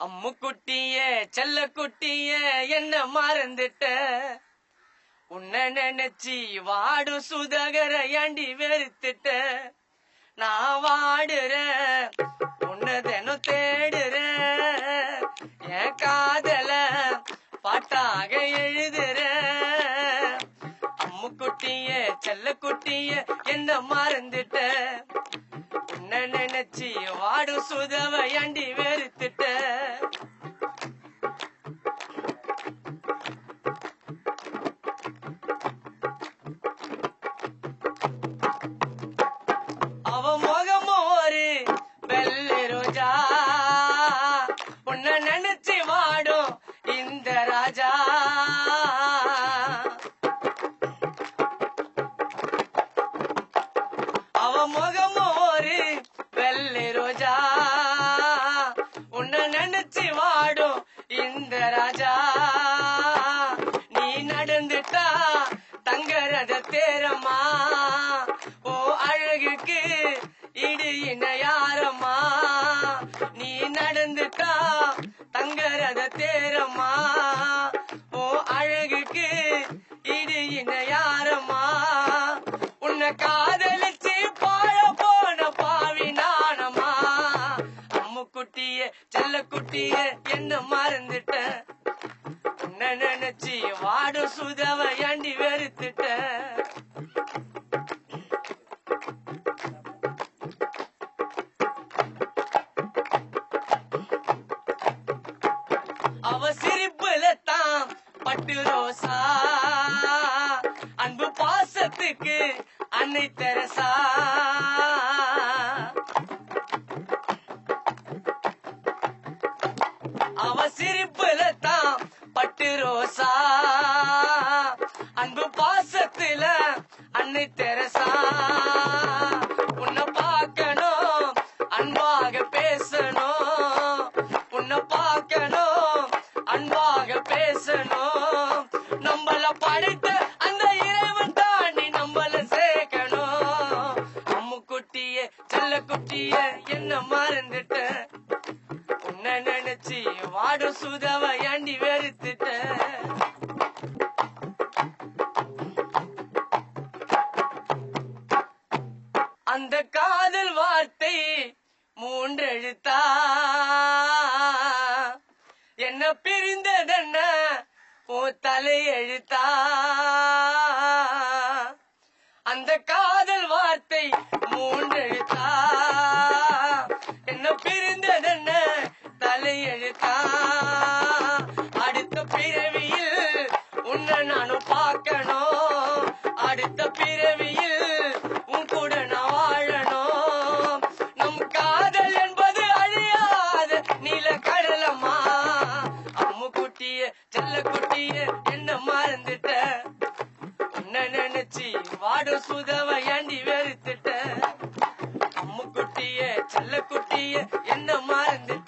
அம்மு குட்டியே செல்ல குட்டியே என்ன மறந்துட்ட உன்னை நினைச்சி வாடு சுதகர ஏண்டி வெறுத்துட்ட நான் வாடுறேன் உன்னை தினம் தேடுறேன் என் காதல பாட்டாக எழுதுறேன் அம்மு குட்டியே செல்ல குட்டியே என்ன மறந்துட்ட உன்னை நினைச்சி வாடு சுதவ ஏண்டி வெறுத்துட்ட அவ முகமோ ஒரு வெள்ளை ரோஜா உன்னை நினைச்சு வாடும் இந்த ராஜா அவ முகமோ ஒரு வெள்ளை ரோஜா உன்னை நினைச்சு வாடும் இந்த ராஜா நீ நடந்துட்டா தங்கரத தேரம்மா ஓ அழகுக்கு இடு இணையாரம்மா நீ நடந்துட்டா தங்கரத தேரம்மா ஓ அழகுக்கு இடு இணையாரம்மா உன்னை காதலிச்சு பாழ போன பாவி நானம்மா அம்மு குட்டிய செல்ல குட்டிய என்ன மறந்துட்ட உன்னை நினைச்சி வாடு சுதவ ஏண்டி வெறுத்துட்ட அவ சிரிப்புல தான் பட்டு ரோசா அன்பு பாசத்துக்கு அன்னை தெரசா அவ சிரிப்புல தான் பட்டு ரோசா அன்பு பாசத்துல அன்னை தெரசா உன்னை பார்க்கணும் அன்பாக பேசணும் உன்னை பார்க்கணும் அன்பாக பேசணும் நம்மள படைத்த அந்த இறைவன் தாண்டி நம்மள சேர்க்கணும் அம்மு குட்டிய செல்ல குட்டிய என்ன மறந்துட்ட உன்னை நினைச்சி வாடு சுதவ ஏண்டி வெறுத்துட்ட அந்த காதல் வார்த்தை மூன்றெழுத்தா என்ன பிரிந்ததென்ன ஓ தலை எழுத்தா அந்த காதல் வார்த்தை மூன்றெழுத்தா என்ன பிரிந்ததென்ன தலை எழுத்தா அடுத்த பிறவியில் உன்னை நானும் பார்க்கணும் அடுத்த பிறவியில் உன் கூட நான் வாழணும் நம் காதல் என்பது அழியாத நீல கடலம்மா அம்மு குட்டிய செல்ல குட்டிய என்ன மறந்துட்ட உன்னை நினைச்சி வாடு சுதவ ஏண்டி வெறுத்துட்ட அம்மு குட்டிய செல்ல குட்டிய என்ன மறந்துட்ட